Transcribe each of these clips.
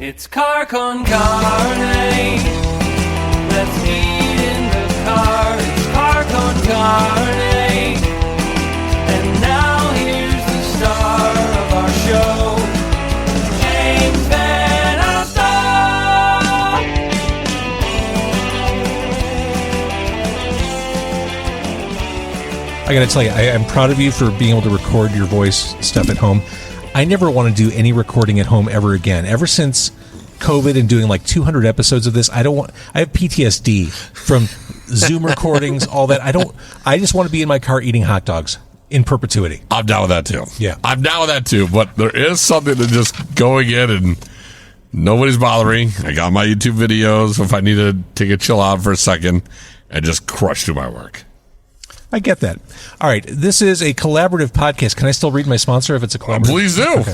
It's car con carne. Let's eat in the car. It's car con carne. And now here's the star of our show, James Van Alstyne. I gotta tell you, I'm proud of you for being able to record your voice stuff at home. I never want to do any recording at home ever again. Ever since COVID and doing like 200 episodes of this, I have PTSD from Zoom recordings, all that. I just want to be in my car eating hot dogs in perpetuity. I'm down with that too. Yeah. I'm down with that too, but there is something to just going in and nobody's bothering. I got my YouTube videos if I need to take a chill out for a second and just crush through my work. I get that. All right. This is a collaborative podcast. Can I still read my sponsor if it's a collaborative? Please do. Okay.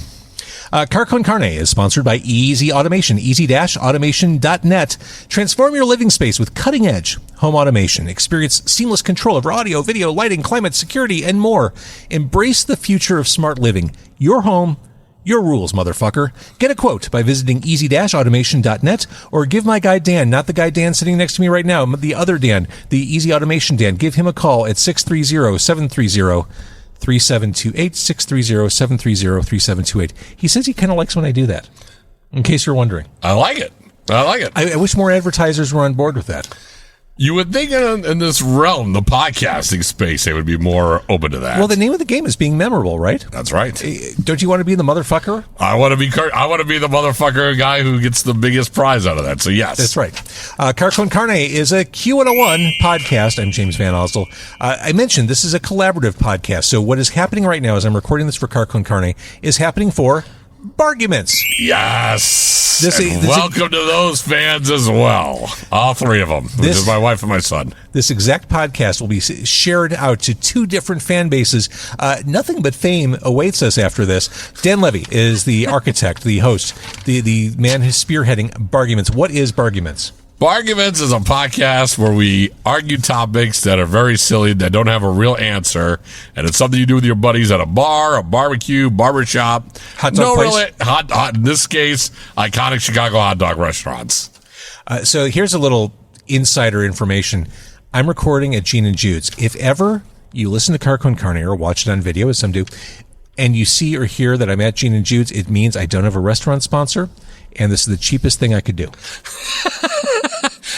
Car Con Carne is sponsored by Easy Automation, easy-automation.net. Transform your living space with cutting-edge home automation. Experience seamless control over audio, video, lighting, climate, security, and more. Embrace the future of smart living. Your home, your rules, motherfucker. Get a quote by visiting easy-automation.net or give my guy Dan, not the guy Dan sitting next to me right now, the other Dan, the Easy Automation Dan. Give him a call at 630-730-3728, 630-730-3728. He says he kind of likes when I do that, in case you're wondering. I like it. I wish more advertisers were on board with that. You would think in this realm, the podcasting space, they would be more open to that. Well, the name of the game is being memorable, right? That's right. Don't you want to be the motherfucker? I want to be the motherfucker guy who gets the biggest prize out of that. So yes, that's right. Car Con Carne is a Q101 podcast. I'm James Van Alstyne. I mentioned this is a collaborative podcast. So what is happening right now, as I'm recording this for Car Con Carne, is happening for Barguments. Yes. Welcome to those fans as well. All three of them. This is my wife and my son. This exact podcast will be shared out to two different fan bases. Nothing but fame awaits us after this. Dan Levy is the architect, the host, the man who's spearheading Barguments. What is Barguments? Barguments is a podcast where we argue topics that are very silly, that don't have a real answer, and it's something you do with your buddies at a bar, a barbecue, barbershop. Hot dog place? Really, hot, in this case, iconic Chicago hot dog restaurants. So here's a little insider information. I'm recording at Gene and Jude's. If ever you listen to Car Con Carne or watch it on video, as some do, and you see or hear that I'm at Gene and Jude's, it means I don't have a restaurant sponsor, and this is the cheapest thing I could do.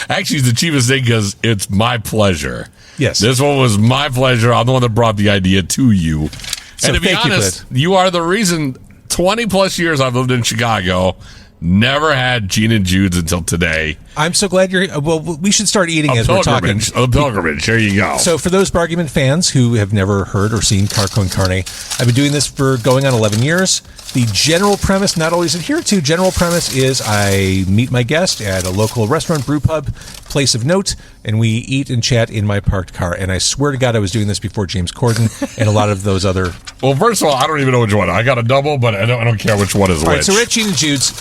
Actually, it's the cheapest thing because it's my pleasure. Yes. This one was my pleasure. I'm the one that brought the idea to you. So and to be honest, you are the reason 20 plus years I've lived in Chicago, never had Gene and Jude's until today. I'm so glad you're... Well, we should start eating as we're talking. A pilgrimage. Here you go. So for those Bargument fans who have never heard or seen Car Con Carne, I've been doing this for going on 11 years. The general premise, not always adhered to, general premise is I meet my guest at a local restaurant, brew pub, place of note, and we eat and chat in my parked car. And I swear to God I was doing this before James Corden and a lot of those other... Well, first of all, I don't even know which one. I got a double, but I don't care which one is which. All right, so we're at Gene and Jude's.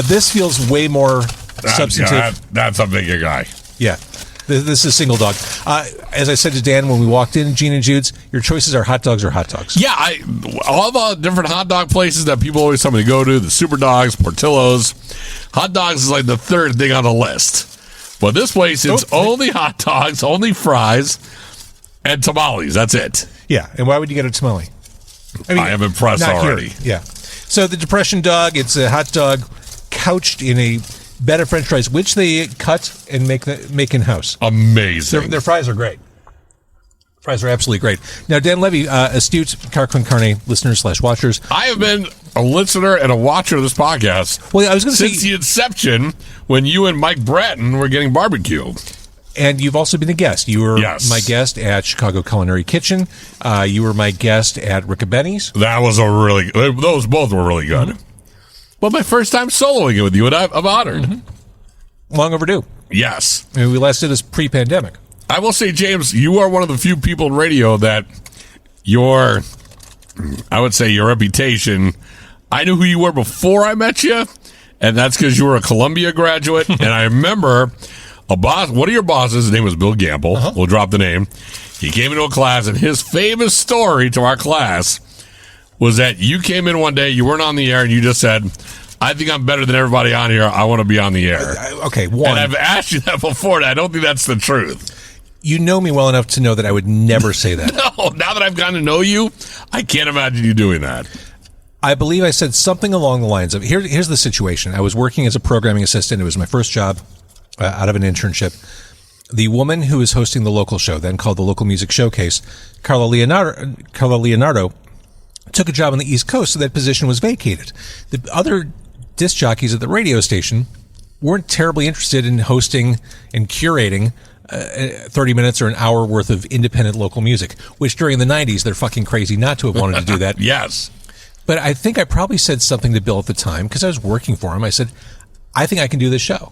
This feels way more substantive. Yeah, that's a bigger guy. Yeah. This is single dog. As I said to Dan when we walked in, Gene and Jude's, your choices are hot dogs or hot dogs. Yeah, all the different hot dog places that people always tell me to go to, the Super Dogs, Portillo's. Hot dogs is like the third thing on the list. But this place, it's only hot dogs, only fries, and tamales. That's it. Yeah, and why would you get a tamale? I am impressed already. Here. Yeah. So the Depression dog, it's a hot dog couched in a bed of French fries, which they cut and make in-house. Amazing. Their fries are great. Fries are absolutely great. Now, Dan Levy, astute Car Con Carne listeners/watchers. I have been a listener and a watcher of this podcast. Well, I was going to say since the inception, when you and Mike Bratton were getting barbecue. And you've also been a guest. You were my guest at Chicago Culinary Kitchen. You were my guest at Rickabenny's. That was those both were really good. Mm-hmm. Well, my first time soloing it with you, and I'm honored. Mm-hmm. Long overdue. Yes. I mean, we last did this pre-pandemic. I will say, James, you are one of the few people in radio that your reputation, I knew who you were before I met you, and that's because you were a Columbia graduate. And I remember one of your bosses, his name was Bill Gamble, we'll drop the name, he came into a class, and his famous story to our class was that you came in one day, you weren't on the air, and you just said, I think I'm better than everybody on here. I want to be on the air. Okay, one. And I've asked you that before, and I don't think that's the truth. You know me well enough to know that I would never say that. No, now that I've gotten to know you, I can't imagine you doing that. I believe I said something along the lines of, here's the situation. I was working as a programming assistant. It was my first job out of an internship. The woman who was hosting the local show, then called the Local Music Showcase, Carla Leonardo, took a job on the East Coast, so that position was vacated. The other disc jockeys at the radio station weren't terribly interested in hosting and curating 30 minutes or an hour worth of independent local music, which during the 90s, they're fucking crazy not to have wanted to do that. Yes. But I think I probably said something to Bill at the time, because I was working for him. I said, I think I can do this show.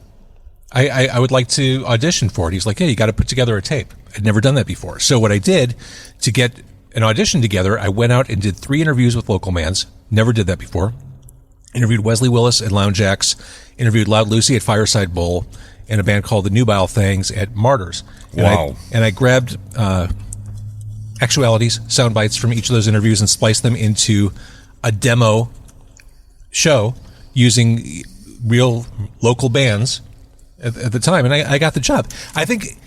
I would like to audition for it. He's like, hey, you got to put together a tape. I'd never done that before. So what I did to get an audition together, I went out and did 3 interviews with local bands. Never did that before. Interviewed Wesley Willis at Lounge X, interviewed Loud Lucy at Fireside Bowl, and a band called the Nubile Things at Martyrs. Wow. And I grabbed actualities, sound bites from each of those interviews and spliced them into a demo show using real local bands at the time. And I got the job. I think,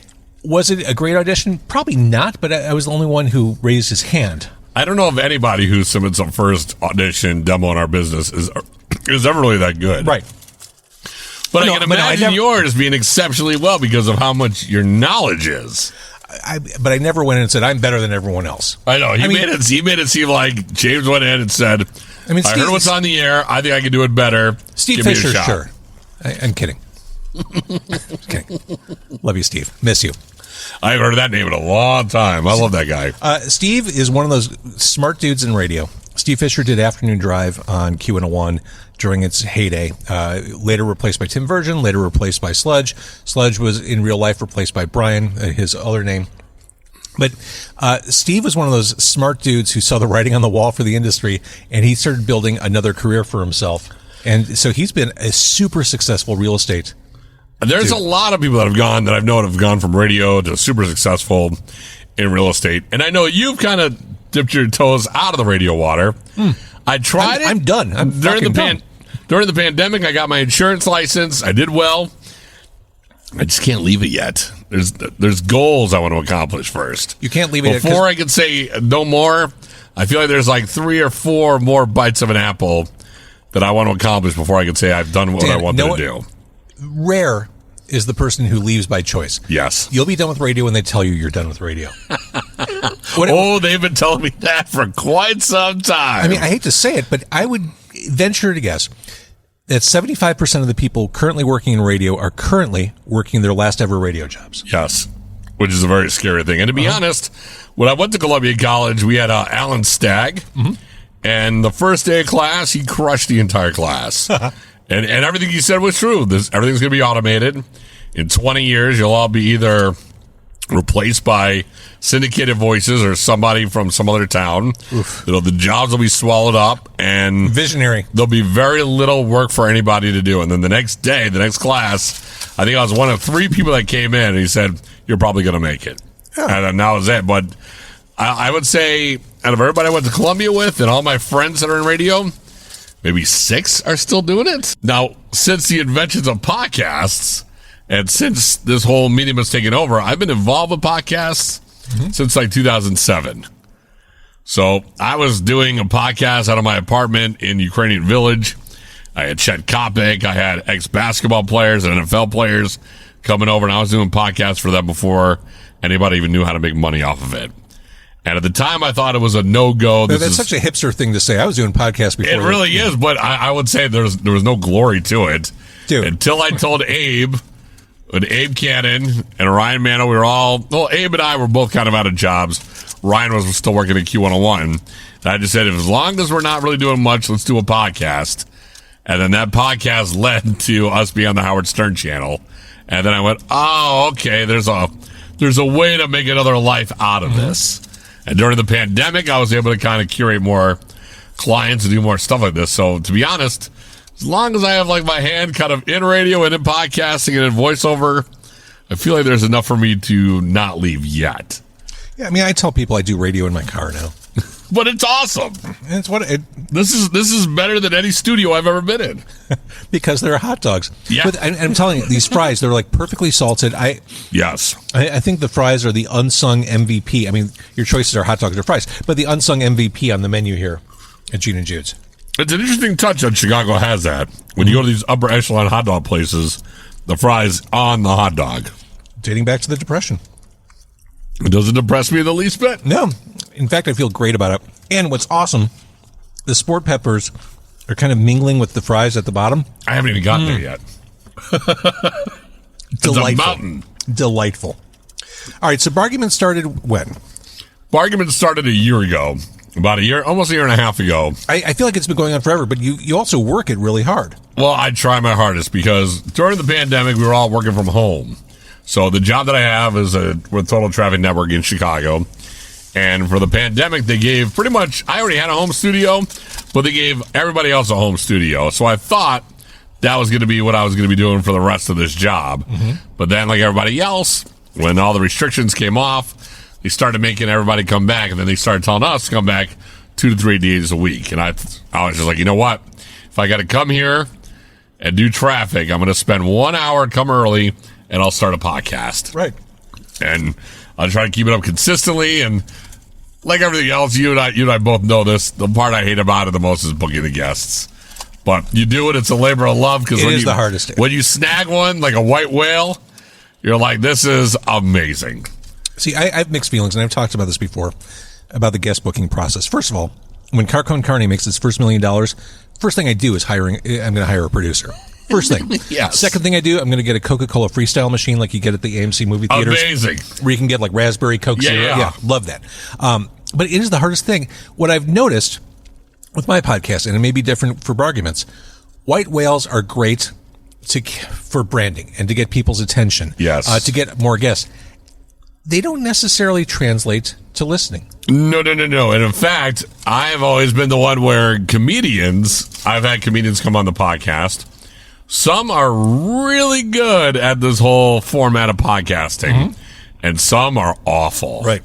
was it a great audition? Probably not, but I was the only one who raised his hand. I don't know if anybody who submits a first audition demo in our business is ever really that good. Right. But I can imagine yours being exceptionally well because of how much your knowledge is. But I never went in and said, I'm better than everyone else. I know. He made it seem like James went in and said, I heard what's on the air. I think I can do it better. Steve Give Fisher, me a shot. sure. I'm kidding. Okay. Love you, Steve. Miss you. I've heard of that name in a long time. I love that guy. Steve is one of those smart dudes in radio. Steve Fisher did Afternoon Drive on Q101 during its heyday. Later replaced by Tim Virgin, later replaced by Sludge. Sludge was in real life replaced by Brian, his other name. But Steve was one of those smart dudes who saw the writing on the wall for the industry, and he started building another career for himself. And so he's been a super successful real estate. There's a lot of people that I've known have gone from radio to super successful in real estate. And I know you've kind of dipped your toes out of the radio water. I tried it. I'm done. During the pandemic, I got my insurance license. I did well. I just can't leave it yet. There's goals I want to accomplish first. You can't leave it before I can say no more. I feel like there's like 3 or 4 more bites of an apple that I want to accomplish before I can say I've done what I wanted to do. Rare is the person who leaves by choice. Yes. You'll be done with radio when they tell you you're done with radio. They've been telling me that for quite some time. I mean, I hate to say it, but I would venture to guess that 75% of the people currently working in radio are currently working their last ever radio jobs. Yes, which is a very scary thing. And to be honest, when I went to Columbia College, we had Alan Stagg, and the first day of class, he crushed the entire class. And everything he said was true. Everything's going to be automated. In 20 years, you'll all be either replaced by syndicated voices or somebody from some other town. The jobs will be swallowed up, and visionary. There'll be very little work for anybody to do. And then the next day, the next class, I think I was one of 3 people that came in, and he said, you're probably going to make it. Yeah. And that was it. But I would say, out of everybody I went to Columbia with and all my friends that are in radio, maybe 6 are still doing it. Now, since the inventions of podcasts, and since this whole medium has taken over, I've been involved with podcasts since like 2007. So I was doing a podcast out of my apartment in Ukrainian Village. I had Chet Kopic. I had ex-basketball players and NFL players coming over, and I was doing podcasts for them before anybody even knew how to make money off of it. And at the time, I thought it was a no-go. That's such a hipster thing to say. I was doing podcasts before. It really is, but I would say there was no glory to it. Dude. Until I told Abe Cannon and Ryan Mano, Abe and I were both kind of out of jobs. Ryan was still working at Q101. And I just said, as long as we're not really doing much, let's do a podcast. And then that podcast led to us being on the Howard Stern channel. And then I went, oh, okay, there's a way to make another life out of this. And during the pandemic, I was able to kind of curate more clients and do more stuff like this. So to be honest, as long as I have like my hand kind of in radio and in podcasting and in voiceover, I feel like there's enough for me to not leave yet. Yeah, I mean, I tell people I do radio in my car now. but it's awesome. It's what it, This is better than any studio I've ever been in. because they're hot dogs. Yeah. But I'm telling you, these fries, they're like perfectly salted. Yes. I think the fries are the unsung MVP. I mean, your choices are hot dogs or fries, but the unsung MVP on the menu here at Gene and Jude's. It's an interesting touch that Chicago has that. When you go to these upper echelon hot dog places, the fries on the hot dog. Dating back to the Depression. It doesn't impress me the least bit. No. In fact, I feel great about it. And what's awesome, the sport peppers are kind of mingling with the fries at the bottom. I haven't even gotten there yet. It's a mountain. Delightful. All right, so Barguments started when? Barguments started a year ago. About almost a year and a half ago. I feel like it's been going on forever, but you also work it really hard. Well, I try my hardest because during the pandemic, we were all working from home. So the job that I have is with Total Traffic Network in Chicago. And for the pandemic, they gave pretty much, I already had a home studio, but they gave everybody else a home studio. So I thought that was going to be what I was going to be doing for the rest of this job. Mm-hmm. But then, like everybody else, when all the restrictions came off, they started making everybody come back, and then they started telling us to come back 2 to 3 days a week. And I was just like, you know what? If I got to come here and do traffic, I'm going to spend 1 hour, come early, and I'll start a podcast. Right. And I'll try to keep it up consistently. And like everything else, you and I both know this. The part I hate about it the most is booking the guests. But you do it; it's a labor of love because it is the hardest. When you snag one like a white whale, you're like, "This is amazing." See, I have mixed feelings, and I've talked about this before, about the guest booking process. First of all, when Carcon Carne makes its first $1 million, first thing I do is I'm going to hire a producer. First thing. Yes. Second thing I do, I'm going to get a Coca-Cola freestyle machine like you get at the AMC movie theaters. Amazing. Where you can get like raspberry Coke Zero. Yeah. Yeah, love that. But it is the hardest thing. What I've noticed with my podcast, and it may be different for Barguments, white whales are great for branding and to get people's attention. Yes. To get more guests. They don't necessarily translate to listening. No. And in fact, I've always been the one where I've had comedians come on the podcast. Some are really good at this whole format of podcasting, and some are awful. Right.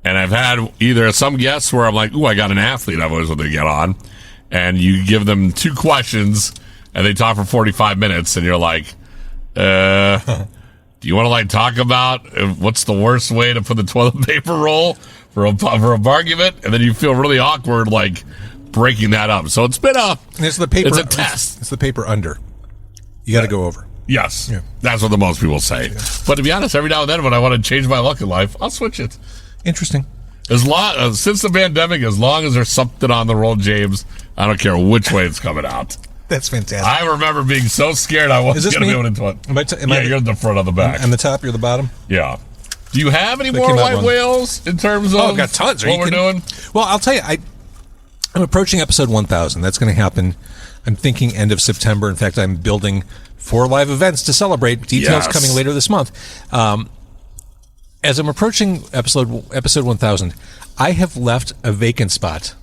And I've had either some guests where I'm like, ooh, I got an athlete I've always wanted to get on, and you give them 2 questions, and they talk for 45 minutes, and you're like, do you want to like talk about what's the worst way to put the toilet paper roll for a bargument? And then you feel really awkward like breaking that up. So it's been It's the paper. It's a test. It's the paper under. You got to go over. Yes. Yeah. That's what the most people say. Yeah. But to be honest, every now and then when I want to change my luck in life, I'll switch it. Interesting. Since the pandemic, as long as there's something on the roll, James, I don't care which way it's coming out. That's fantastic. I remember being so scared I wasn't going to be able to do it. You're the front or the back. I'm the top, you're the bottom? Yeah. Do you have any more white whales in terms of I've got tons. what we're doing? Well, I'll tell you, I'm approaching episode 1,000. That's going to happen, I'm thinking, end of September. In fact, I'm building 4 live events to celebrate. Details coming later this month. As I'm approaching episode 1,000, I have left a vacant spot.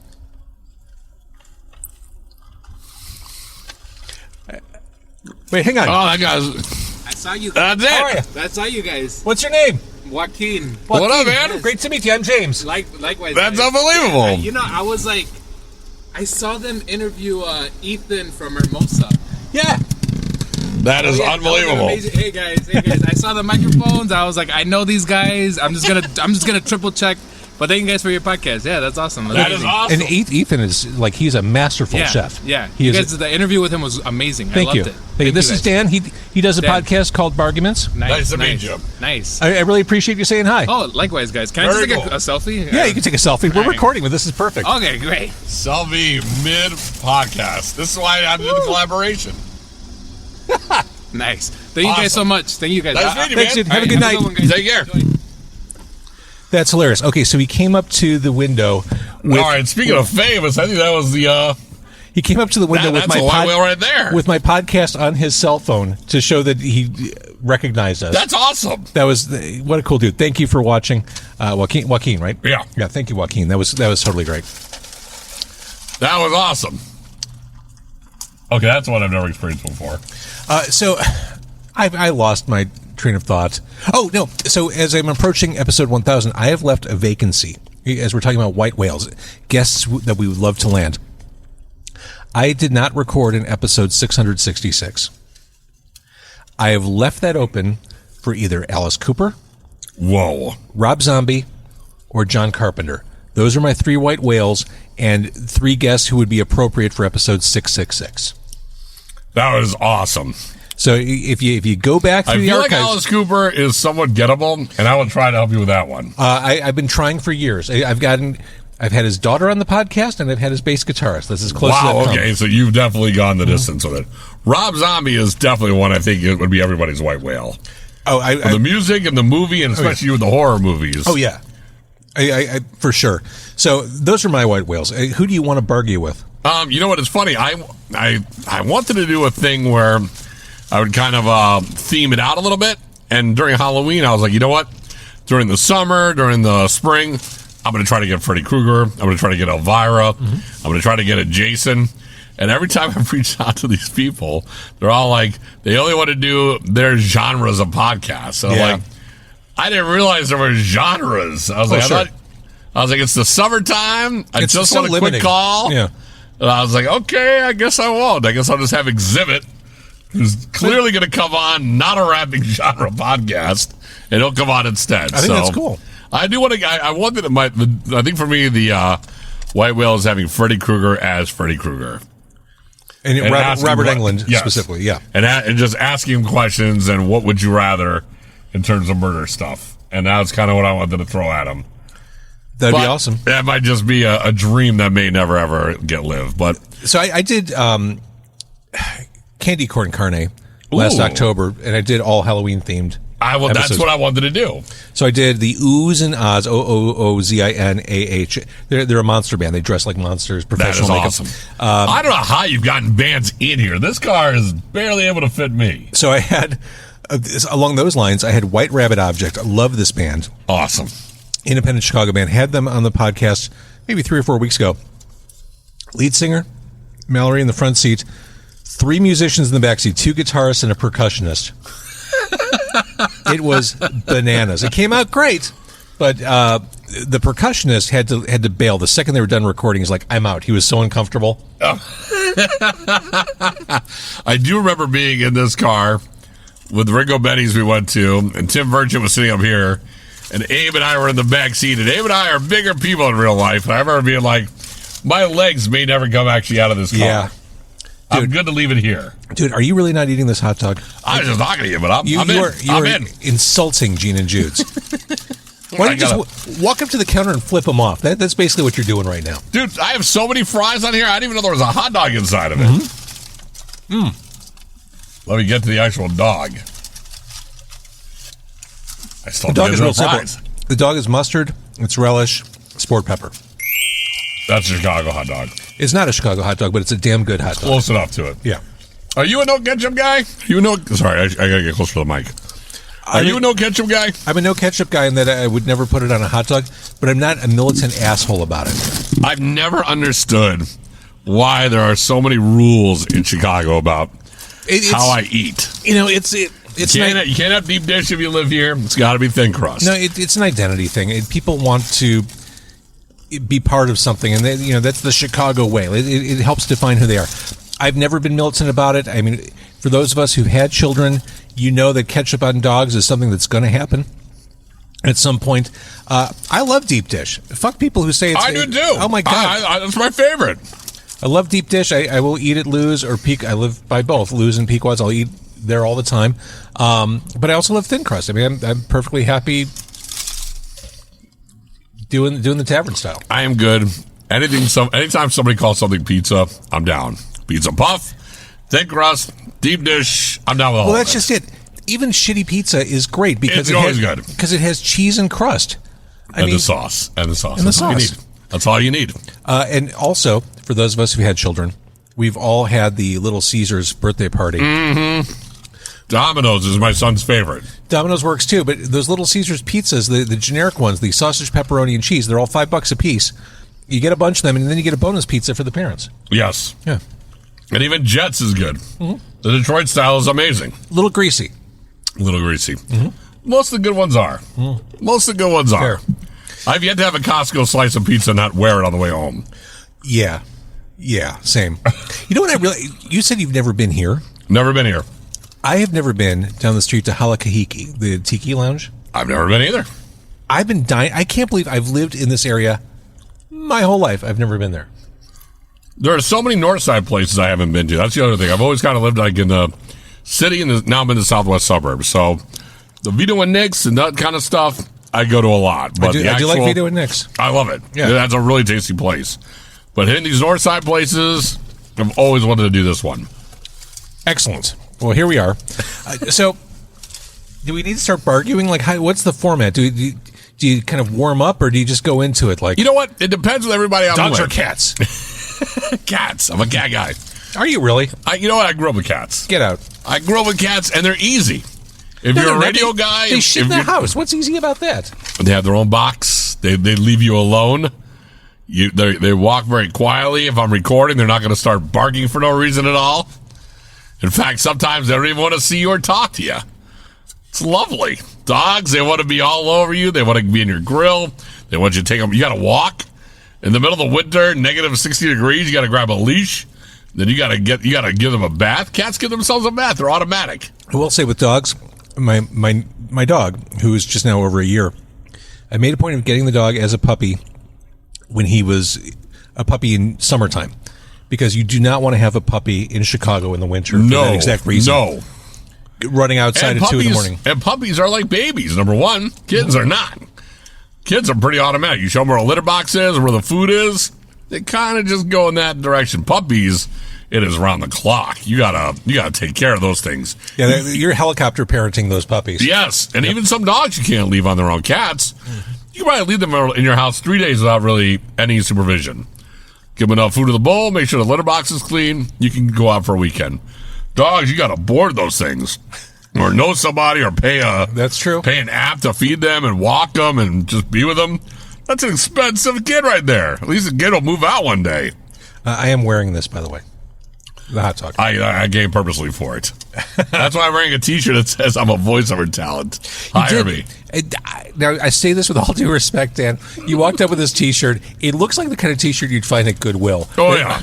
Wait, hang on. Oh, that guy's... I saw you That's guys. it. How are you? I saw you guys. What's your name? Joaquin. What up, man? Great to meet you. I'm James. Likewise. That's guys. unbelievable. I was like, I saw them interview Ethan from Hermosa. Yeah. That is That was unbelievable. amazing. Hey guys. I saw the microphones. I was like, I know these guys. I'm just gonna triple check. But thank you guys for your podcast. Yeah, that's awesome. That is awesome. And Ethan is like, he's a masterful chef. Yeah. He is. The interview with him was amazing. Thank I loved you. it. Thank you. This is guys. Dan. He does a Dan. podcast called Barguments. Nice to meet you. Nice. I really appreciate you saying hi. Oh, likewise, guys. Can I Very just take cool. a selfie? Yeah, you can take a selfie. We're All right. recording, but this is perfect. Okay, great. Selby mid-podcast. This is why I did the collaboration. Nice. Thank you guys so much. Thank you guys. Nice meeting you, Thanks, man. dude. Have a good night. one, guys. Take care. Enjoy. That's hilarious. Okay, so he came up to the window. All right, speaking of famous, I think that was the... He came up to the window with that's my a white whale right there. with my podcast on his cell phone to show that he recognized us. That's awesome. That was what a cool dude. Thank you for watching, Joaquin, right? Yeah. Yeah. Thank you, Joaquin. That was totally great. That was awesome. Okay, that's one I've never experienced before. So I lost my train of thought. Oh, no. So as I'm approaching episode 1,000, I have left a vacancy as we're talking about white whales, guests that we would love to land. I did not record in episode 666. I have left that open for either Alice Cooper, Whoa. Rob Zombie, or John Carpenter. Those are my 3 white whales and 3 guests who would be appropriate for episode 666. That was awesome. So if you go back through I the feel archives, like Alice Cooper is somewhat gettable, and I will try to help you with that one. I've been trying for years. I've had his daughter on the podcast, and I've had his bass guitarist. That's as close as I've come. Okay, so you've definitely gone the distance with it. Rob Zombie is definitely one I think it would be everybody's white whale. Oh, the music and the movie, and especially with the horror movies. Oh, yeah. I for sure. So those are my white whales. Who do you want to bargain with? You know what? It's funny. I wanted to do a thing where I would kind of theme it out a little bit. And during Halloween, I was like, you know what? During the summer, during the spring, I'm going to try to get Freddy Krueger. I'm going to try to get Elvira. I'm going to try to get a Jason. And every time I've reached out to these people, they're all like, they only want to do their genres of podcasts. So I'm like, I didn't realize there were genres. I was like, it's the summertime. I just want a quick call. Yeah. And I was like, okay, I guess I won't. I guess I'll just have Exhibit, who's clearly going to come on, not a rapping genre podcast, and he'll come on instead. I think that's cool. I do want to. I wanted I think for me the white whale is having Freddy Krueger as Freddy Krueger. And Robert Englund specifically, yeah. And just asking him questions and what would you rather in terms of murder stuff. And that's kind of what I wanted to throw at him. That'd be awesome. That might just be a dream that may never, ever get lived. But so I did Candy Corn Carne last October, and I did all Halloween-themed episodes. That's what I wanted to do. So I did the Oohs and Ahs, OOOZINAH. They're a monster band. They dress like monsters, professional that makeup. Awesome. I don't know how you've gotten bands in here. This car is barely able to fit me. So I had, along those lines, I had White Rabbit Object. I love this band. Awesome. Independent Chicago band. Had them on the podcast maybe 3 or 4 weeks ago. Lead singer, Mallory in the front seat, 3 musicians in the back seat, 2 guitarists and a percussionist. It was bananas. It came out great, but the percussionist had to bail the second they were done recording. He's like, I'm out. He was so uncomfortable. I do remember being in this car with Ringo Benny's we went to, and Tim Virgin was sitting up here, and Abe and I were in the back seat, and Abe and I are bigger people in real life. And I remember being like, my legs may never come actually out of this car. Yeah. Dude, I'm good to leave it here. Dude, are you really not eating this hot dog? I was just talking to you, but I'm in. Insulting Gene and Jude's. Why don't you just walk up to the counter and flip them off? That's basically what you're doing right now. Dude, I have so many fries on here, I didn't even know there was a hot dog inside of it. Let me get to the actual dog. I still the dog is real fries. simple. The dog is mustard, it's relish, sport pepper. That's a Chicago hot dog. It's not a Chicago hot dog, but it's a damn good hot dog. Close enough to it. Yeah. Are you a no ketchup guy? Sorry, I gotta get closer to the mic. Are you a no ketchup guy? I'm a no ketchup guy in that I would never put it on a hot dog, but I'm not a militant asshole about it. I've never understood why there are so many rules in Chicago about how I eat. You know, it's you can't have deep dish if you live here. It's got to be thin crust. No, it's an identity thing. People want to be part of something, and that's the Chicago way. It helps define who they are. I've never been militant about it. I mean, for those of us who've had children, you know that ketchup on dogs is something that's going to happen at some point. I love deep dish. Fuck people who say it's... I do too. Oh my God. That's my favorite. I love deep dish. I will eat at Lou's or Peak. I live by both, Lou's and Pequod's. I'll eat there all the time. But I also love thin crust. I mean, I'm perfectly happy doing the tavern style. I am good. Anytime somebody calls something pizza, I'm down. Pizza puff, thick crust, deep dish, I'm down with all. Well, that's just it. Even shitty pizza is great because it's always good because it has cheese and crust. The sauce. That's all you need. That's all you need. And also, for those of us who had children, we've all had the Little Caesars birthday party. Mm-hmm. Domino's is my son's favorite. Domino's works too, but those Little Caesars pizzas, the generic ones, the sausage, pepperoni, and cheese, they're all $5 a piece. You get a bunch of them, and then you get a bonus pizza for the parents. Yes. Yeah. And even Jets is good. Mm-hmm. The Detroit style is amazing. A little greasy. Mm-hmm. Most of the good ones are. Mm-hmm. Most of the good ones are. I've yet to have a Costco slice of pizza and not wear it on the way home. Yeah, same. You know what you said you've never been here? Never been here. I have never been down the street to Halakahiki, the Tiki Lounge. I've never been either. I've been dying. I can't believe I've lived in this area my whole life. I've never been there. There are so many north side places I haven't been to. That's the other thing. I've always kind of lived like in the city and now I'm in the southwest suburbs. So the Vito and Nick's and that kind of stuff, I go to a lot. But I do like Vito and Nick's. I love it. Yeah. That's a really tasty place. But hitting these north side places, I've always wanted to do this one. Excellent. Well, here we are. So do we need to start barguing? Like, what's the format? Do you kind of warm up or do you just go into it like... You know what? It depends on everybody I'm dogs with. or cats? Cats. I'm a cat guy. Are you really? You know what? I grew up with cats. Get out. I grew up with cats, and they're easy. If you're a radio guy... They shit in the house. What's easy about that? They have their own box. They leave you alone. They walk very quietly. If I'm recording, they're not going to start barking for no reason at all. In fact, sometimes they don't even want to see you or talk to you. It's lovely. Dogs, they want to be all over you. They want to be in your grill. They want you to take them. You got to walk in the middle of the winter, negative 60 degrees. You got to grab a leash. Then you got to give them a bath. Cats give themselves a bath. They're automatic. I will say with dogs, my dog, who is just now over a year, I made a point of getting the dog as a puppy when he was a puppy in summertime, because you do not want to have a puppy in Chicago in the winter for that exact reason. No. Running outside at 2 in the morning. And puppies are like babies, number one. Kids are not. Kids are pretty automatic. You show them where a litter box is, where the food is, they kind of just go in that direction. Puppies, it is around the clock. You gotta take care of those things. Yeah, you're helicopter parenting those puppies. Yes, and even some dogs you can't leave on their own. Cats, you can probably leave them in your house 3 days without really any supervision. Give them enough food in the bowl, make sure the litter box is clean. You can go out for a weekend. Dogs, you got to board those things, or know somebody, or That's true. Pay an app to feed them and walk them and just be with them. That's an expensive kid right there. At least the kid will move out one day. I am wearing this, by the way. The hot dog. I came purposely for it. That's why I'm wearing a T-shirt that says I'm a voiceover talent. Hire me. Now, I say this with all due respect, Dan. You walked up with this T-shirt. It looks like the kind of T-shirt you'd find at Goodwill. Oh, yeah.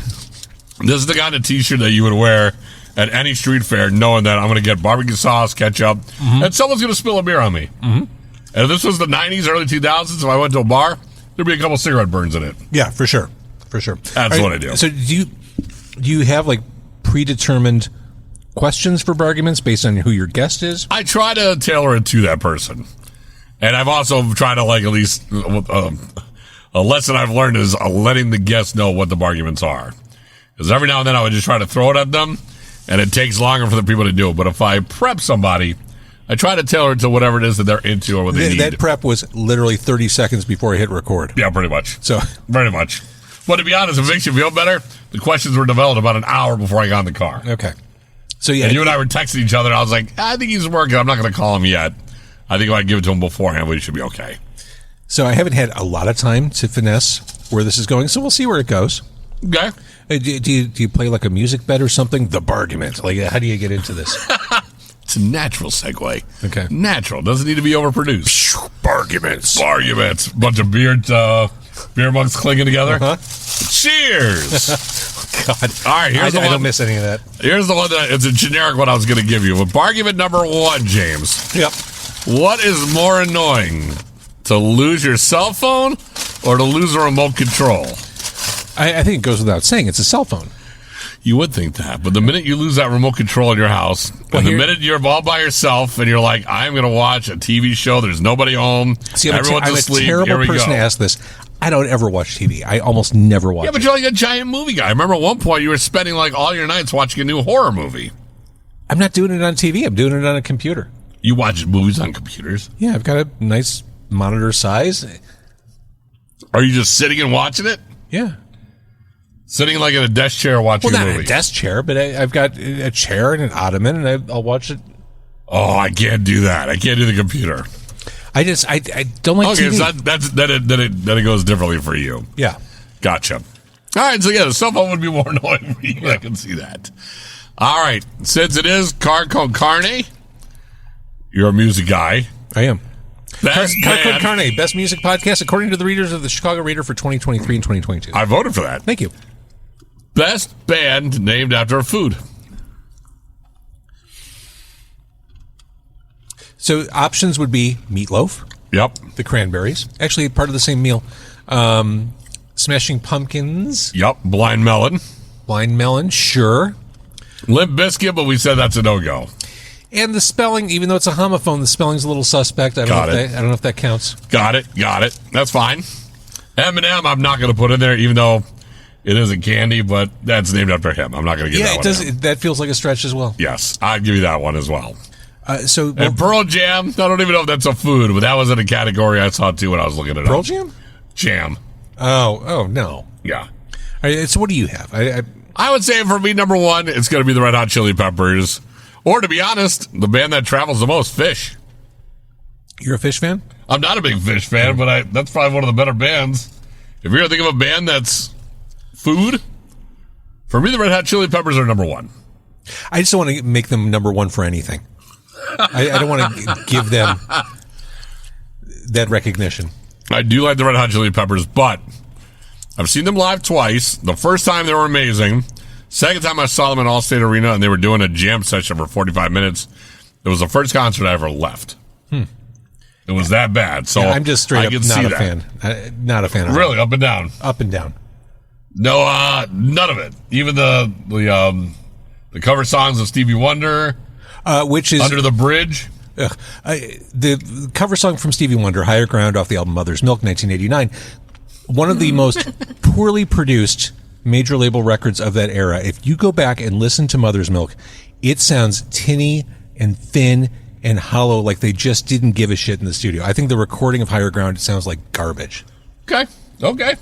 This is the kind of T-shirt that you would wear at any street fair, knowing that I'm going to get barbecue sauce, ketchup, and someone's going to spill a beer on me. And if this was the 90s, early 2000s, if I went to a bar, there'd be a couple cigarette burns in it. Yeah, for sure. That's what I do. So do you have like predetermined questions for Barguments based on who your guest is? I try to tailor it to that person. And I've also tried to at least, a lesson I've learned is letting the guests know what the Barguments are. Because every now and then I would just try to throw it at them, and it takes longer for the people to do it. But if I prep somebody, I try to tailor it to whatever it is that they're into or what they need. That prep was literally 30 seconds before I hit record. Yeah, pretty much. So very much. But to be honest, if it makes you feel better, the questions were developed about an hour before I got in the car. Okay. So yeah, and you and I were texting each other. I was like, I think he's working. I'm not going to call him yet. I think if I give it to him beforehand, we should be okay. So I haven't had a lot of time to finesse where this is going, so we'll see where it goes. Okay. Do you play like a music bed or something? The Bargument. Like, how do you get into this? It's a natural segue. Okay. Natural. Doesn't need to be overproduced. Barguments. Bunch of beer mugs clinging together. Uh-huh. Cheers. God. All right, here's the one. I don't miss any of that. Here's the one that it's a generic one I was going to give you. But Bargument number 1, James. Yep. What is more annoying, to lose your cell phone or to lose a remote control? I think it goes without saying. It's a cell phone. You would think that, but the minute you lose that remote control in your house, and the minute you're all by yourself and you're like, I'm going to watch a TV show, there's nobody home, everyone's asleep, I'm a terrible person to ask this. I don't ever watch TV. I almost never watch it. Yeah, but you're like a giant movie guy. I remember at one point you were spending like all your nights watching a new horror movie. I'm not doing it on TV. I'm doing it on a computer. You watch movies on computers? Yeah, I've got a nice monitor size. Are you just sitting and watching it? Yeah. Sitting like in a desk chair watching a movie? Well, not a desk chair, but I've got a chair and an ottoman, and I'll watch it. Oh, I can't do that. I can't do the computer. I don't like TV. Okay, so it goes differently for you. Yeah. Gotcha. All right, so yeah, the cell phone would be more annoying for you. Yeah. I can see that. All right, since it is Car Con Carne, you're a music guy. I am. Best Carcon band. Carne, best music podcast according to the readers of the Chicago Reader for 2023 and 2022. I voted for that. Thank you. Best band named after a food. So options would be Meatloaf, Yep. the Cranberries, actually part of the same meal. Smashing Pumpkins, Yep. Blind Melon. Blind Melon, sure. Limp Bizkit, but we said that's a no-go. And the spelling, even though it's a homophone, the spelling's a little suspect. I don't know if that counts. Got it. That's fine. Eminem, I'm not going to put in there, even though it isn't candy, but that's named after him. I'm not going to give that one. Yeah, that feels like a stretch as well. Yes, I'd give you that one as well. And Pearl Jam, I don't even know if that's a food, but that was in a category I saw too when I was looking at it. Pearl Jam? Jam. Oh, no. Yeah. All right, so what do you have? I would say for me, number one, it's going to be the Red Hot Chili Peppers. Or to be honest, the band that travels the most, Fish. You're a Fish fan? I'm not a big Fish fan, but that's probably one of the better bands. If you're going to think of a band that's food, for me, the Red Hot Chili Peppers are number one. I just don't want to make them number one for anything. I don't want to give them that recognition. I do like the Red Hot Chili Peppers, but I've seen them live twice. The first time they were amazing. Second time I saw them in Allstate Arena and they were doing a jam session for 45 minutes. It was the first concert I ever left. It was that bad. So I'm just straight up not a fan. Not a fan of Really, up and down. Up and down. No, none of it. Even the cover songs of Stevie Wonder, Which is Under the Bridge. the cover song from Stevie Wonder, Higher Ground, off the album Mother's Milk, 1989. One of the most poorly produced major label records of that era. If you go back and listen to Mother's Milk, it sounds tinny and thin and hollow, like they just didn't give a shit in the studio. I think the recording of Higher Ground sounds like garbage. Okay.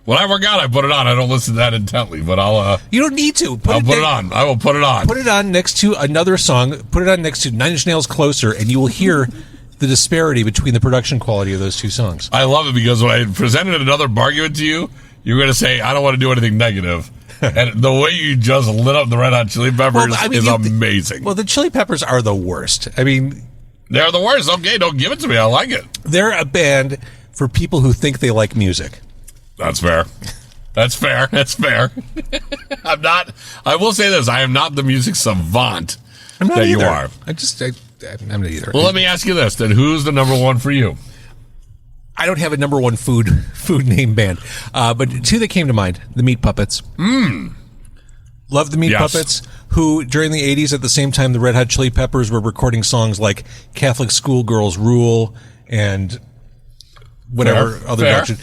When I work out, I put it on. I don't listen to that intently, but I'll. You don't need to. I'll put it on. I will put it on. Put it on next to another song. Put it on next to Nine Inch Nails' Closer, and you will hear the disparity between the production quality of those two songs. I love it because when I presented another Barguments to you, you were going to say, I don't want to do anything negative. And the way you just lit up the Red Hot Chili Peppers is amazing. Well, the Chili Peppers are the worst. I mean, they're the worst. Okay, don't give it to me. I like it. they're a band for people who think they like music. That's fair. That's fair. I'm not. I will say this. I am not the music savant I'm not that either. you are. I'm not either. Well, let me ask you this. Then who's the number one for you? I don't have a number one food name band, but two that came to mind: the Meat Puppets. Love the Meat Puppets, who during the 80s, at the same time the Red Hot Chili Peppers were recording songs like Catholic Schoolgirls Rule and whatever other direction.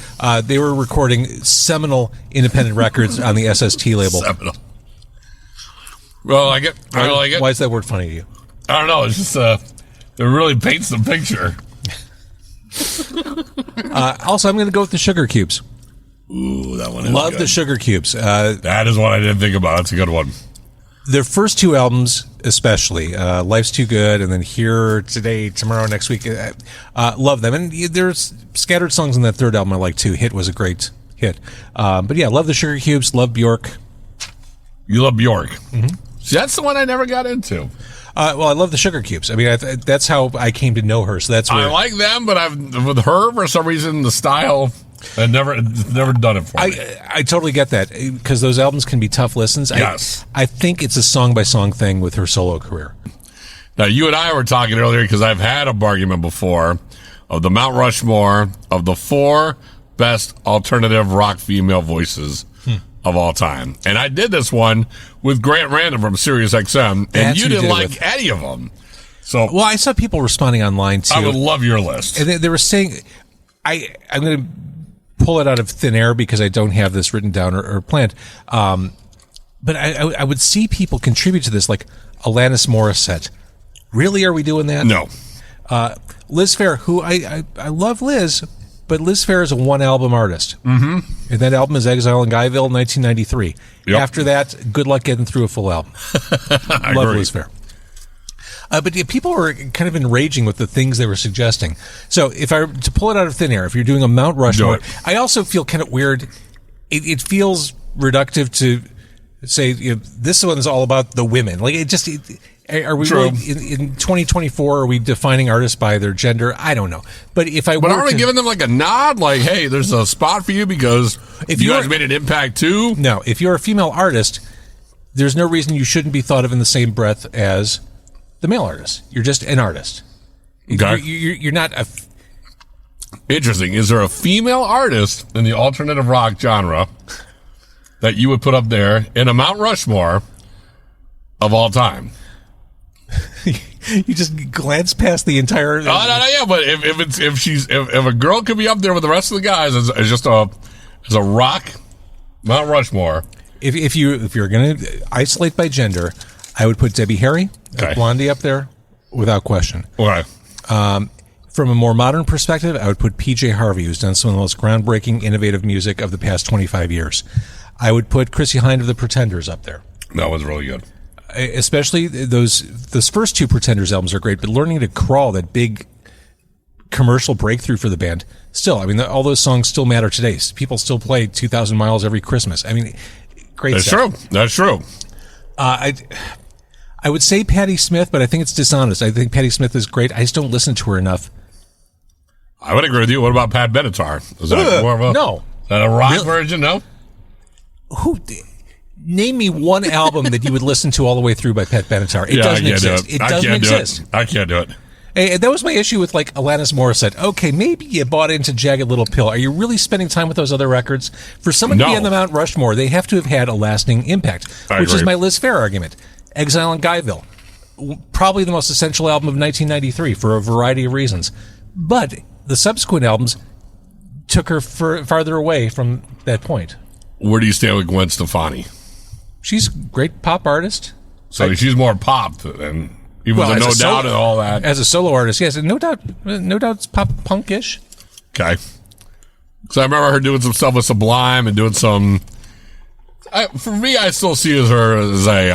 They were recording seminal independent records on the SST label. Seminal. Well, I get. I like it. Why is that word funny to you? I don't know. It's just it really paints the picture. Also, I'm going to go with the Sugar Cubes. Ooh, that one is Love good. the Sugar Cubes. That is one I didn't think about. That's a good one. Their first two albums, especially, Life's Too Good and then Here, Today, Tomorrow, Next Week, love them. And there's scattered songs in that third album I like too. Hit was a great hit. But yeah, love the Sugar Cubes, love Bjork. You love Bjork. Mm-hmm. See, that's the one I never got into. Well, I love the Sugar Cubes. I mean, that's how I came to know her. So that's where I like them, but with her, for some reason, the style, it's never done it for me. I totally get that because those albums can be tough listens. Yes. I think it's a song-by-song thing with her solo career. Now, you and I were talking earlier because I've had a argument before of the Mount Rushmore of the 4 best alternative rock female voices of all time. And I did this one with Grant Random from Sirius XM, and you didn't like any of them. So, well, I saw people responding online too. I would love your list. And they were saying, I'm going to pull it out of thin air because I don't have this written down or planned. But I would see people contribute to this, like Alanis Morissette. Really, are we doing that? No. Liz Phair, who I love Liz, but Liz Phair is a one-album artist. Mm-hmm. And that album is Exile in Guyville, 1993. Yep. After that, good luck getting through a full album. Love agree. Liz Phair. But yeah, people were kind of enraging with the things they were suggesting. So if I were to pull it out of thin air, if you're doing a Mount Rushmore, I also feel kind of weird. It feels reductive to say, this one's all about the women. Like Are we True. really, in 2024? Are we defining artists by their gender? I don't know. But if I But were are we to, giving them like a nod? Like, hey, there's a spot for you because If you you're- guys made an impact too? no, if you're a female artist, there's no reason you shouldn't be thought of in the same breath as the male artist. You're just an artist. Okay. You're not a. Interesting. Is there a female artist in the alternative rock genre that you would put up there in a Mount Rushmore of all time? You just glance past the entire. Oh, no, yeah, but if a girl could be up there with the rest of the guys as just as a rock Mount Rushmore. If you're going to isolate by gender, I would put Debbie Harry, Okay. Blondie up there, without question. Okay. From a more modern perspective, I would put PJ Harvey, who's done some of the most groundbreaking, innovative music of the past 25 years. I would put Chrissy Hind of the Pretenders up there. That was really good. Especially those first two Pretenders albums are great, but Learning to Crawl, that big commercial breakthrough for the band, still, I mean, all those songs still matter today. People still play 2,000 Miles every Christmas. I mean, great That's stuff. true. That's true. I would say Patti Smith, but I think it's dishonest. I think Patti Smith is great. I just don't listen to her enough. I would agree with you. What about Pat Benatar? Is that more of a No. Is that a rock version? No. Name me one album that you would listen to all the way through by Pat Benatar. It doesn't exist. It doesn't exist. I can't do it. Hey, that was my issue with like Alanis Morissette. Okay, maybe you bought into Jagged Little Pill. Are you really spending time with those other records? For someone to be No. on the Mount Rushmore, they have to have had a lasting impact, I which is agree. my Liz Phair argument. Exile in Guyville, probably the most essential album of 1993 for a variety of reasons. But the subsequent albums took her farther away from that point. Where do you stand with Gwen Stefani? She's a great pop artist. So she's more pop than even with as No a Doubt solo- and all that. As a solo artist, yes, and no doubt it's pop punkish. Okay. So I remember her doing some stuff with Sublime and doing some. For me, I still see her as a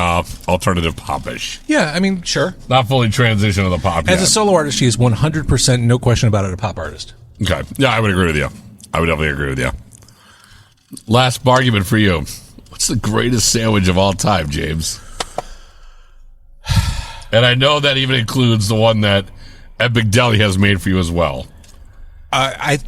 alternative popish, Yeah, I mean, sure. not fully transition to the pop. As yet. a solo artist, she is 100%, no question about it, a pop artist. Okay. Yeah, I would agree with you. I would definitely agree with you. Last bargument for you. What's the greatest sandwich of all time, James? And I know that even includes the one that Epic Deli has made for you as well. I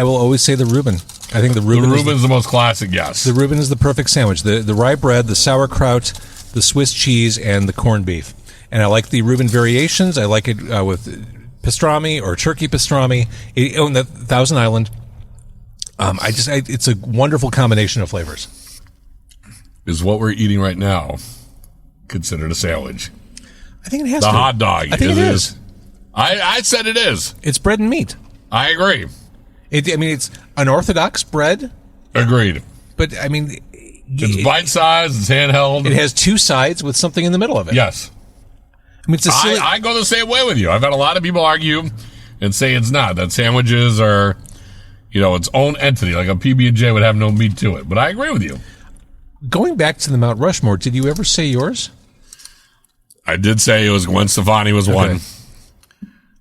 will always say the Reuben. I think the Reuben. The Reuben's the most classic, yes. The Reuben is the perfect sandwich. The rye bread, the sauerkraut, the Swiss cheese, and the corned beef. And I like the Reuben variations. I like it with pastrami or turkey pastrami. And the Thousand Island. It's a wonderful combination of flavors. Is what we're eating right now considered a sandwich? I think it has The to. hot dog. I think it is. I said it is. It's bread and meat. I agree. It's unorthodox bread, Agreed. but I mean, It's bite-sized. It's handheld. it has two sides with something in the middle of it. Yes. I mean, it's a silly. I go the same way with you. I've had a lot of people argue and say it's not. That sandwiches are, its own entity. Like a PB&J would have no meat to it. But I agree with you. Going back to the Mount Rushmore, did you ever say yours? I did say it was Gwen Stefani was one.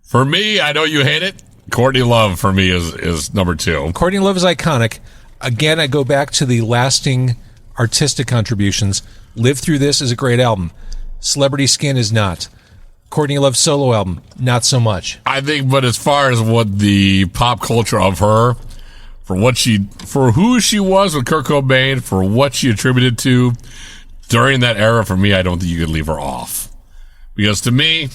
For me, I know you hate it. Courtney Love for me is number 2. Courtney Love is iconic. Again, I go back to the lasting artistic contributions. Live Through This is a great album. Celebrity Skin is not. Courtney Love's solo album, not so much. I think, but as far as what the pop culture of her, for who she was with Kurt Cobain, for what she attributed to during that era, for me, I don't think you could leave her off. Because to me,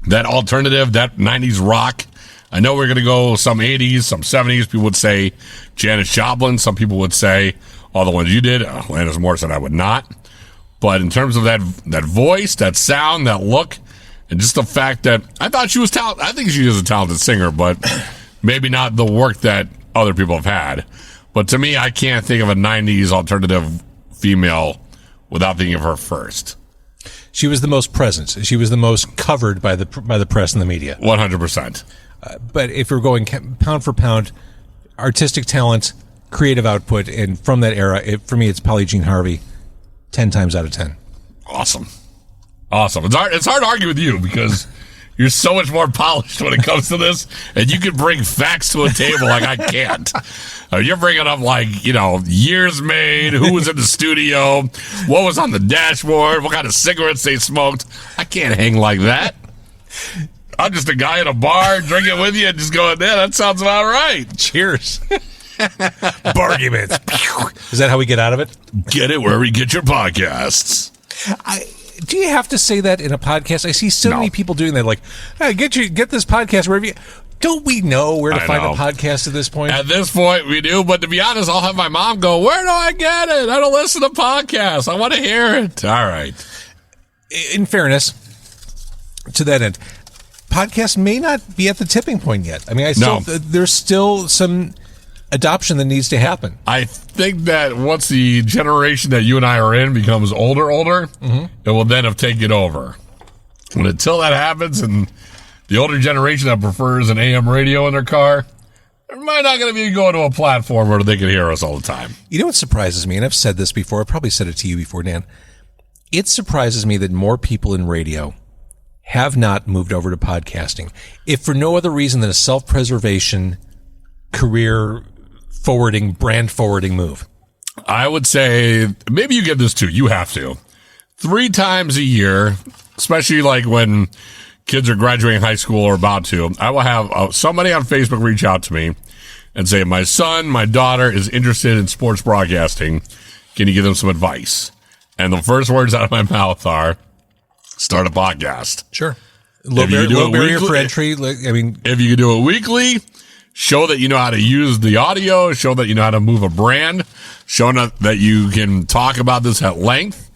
that alternative, that 90s rock, I know we're going to go some 80s, some 70s. People would say Janis Joplin. Some people would say all the ones you did. Alanis Morissette, I would not. But in terms of that voice, that sound, that look, and just the fact that I thought she was talented. I think she is a talented singer, but maybe not the work that other people have had. But to me, I can't think of a 90s alternative female without thinking of her first. She was the most present. She was the most covered by the press and the media. 100%. But if we're going pound for pound, artistic talent, creative output, and from that era, for me, it's Polly Jean Harvey, 10 times out of 10. Awesome. It's hard to argue with you because You're so much more polished when it comes to this, and you can bring facts to a table like I can't. You're bringing up, like, years made, who was in the studio, what was on the dashboard, what kind of cigarettes they smoked. I can't hang like that. I'm just a guy in a bar drinking with you and just going, yeah, that sounds about right. Cheers. Barguments. Is that how we get out of it? Get it wherever you get your podcasts. Do you have to say that in a podcast? I see so many people doing that, like, hey, get this podcast wherever you... Don't we know where to find a podcast at this point? At this point, we do. But to be honest, I'll have my mom go, where do I get it? I don't listen to podcasts. I want to hear it. All right. In fairness, to that end, podcasts may not be at the tipping point yet. I mean, there's still some adoption that needs to happen. I think that once the generation that you and I are in becomes older, it will then have taken over. And until that happens, and the older generation that prefers an AM radio in their car, they're might not going to be going to a platform where they can hear us all the time. You know what surprises me, and I've said this before, I've probably said it to you before, Dan. It surprises me that more people in radio have not moved over to podcasting, if for no other reason than a self-preservation, career forwarding, brand forwarding move. I would say maybe you get this too. You have to. 3 times a year, especially like when kids are graduating high school or about to, I will have somebody on Facebook reach out to me and say, my son, my daughter is interested in sports broadcasting. Can you give them some advice? And the first words out of my mouth are, start a podcast. Sure. Low barrier for entry. If you can do it weekly, show that you know how to use the audio, show that you know how to move a brand, show that you can talk about this at length.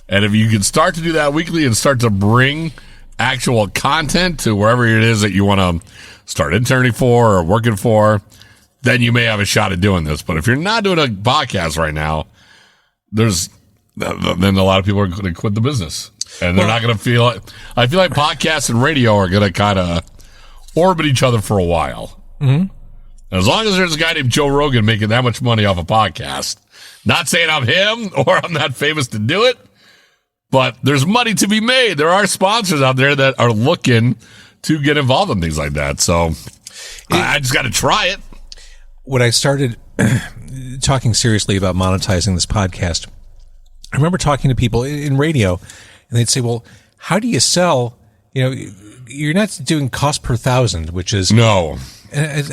And if you can start to do that weekly and start to bring actual content to wherever it is that you want to start interning for or working for, then you may have a shot at doing this. But if you're not doing a podcast right now, then a lot of people are going to quit the business. And they're not going to feel it. I feel like podcasts and radio are going to kind of orbit each other for a while. Mm-hmm. As long as there's a guy named Joe Rogan making that much money off a podcast, not saying I'm him or I'm that famous to do it, but there's money to be made. There are sponsors out there that are looking to get involved in things like that. So I just got to try it. When I started talking seriously about monetizing this podcast, I remember talking to people in radio, and they'd say, well, how do you sell? You're not doing cost per thousand, which is... No.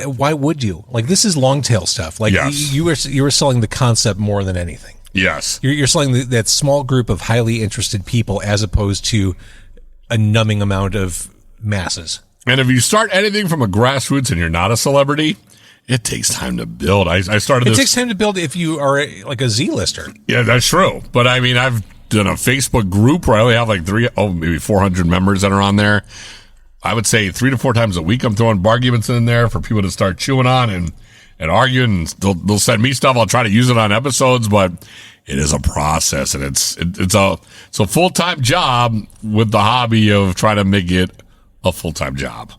Why would you? Like, this is long tail stuff. Like, yes. you were selling the concept more than anything. Yes. You're selling that small group of highly interested people as opposed to a numbing amount of masses. And if you start anything from a grassroots and you're not a celebrity, it takes time to build. I started this. It takes time to build if you are like a Z-lister. Yeah, that's true. But I mean, I've done a Facebook group where I only have like maybe 400 members that are on there. I would say 3 to 4 times a week I'm throwing Barguments in there for people to start chewing on and arguing. They'll send me stuff. I'll try to use it on episodes, but it is a process, and it's a full-time job with the hobby of trying to make it a full-time job.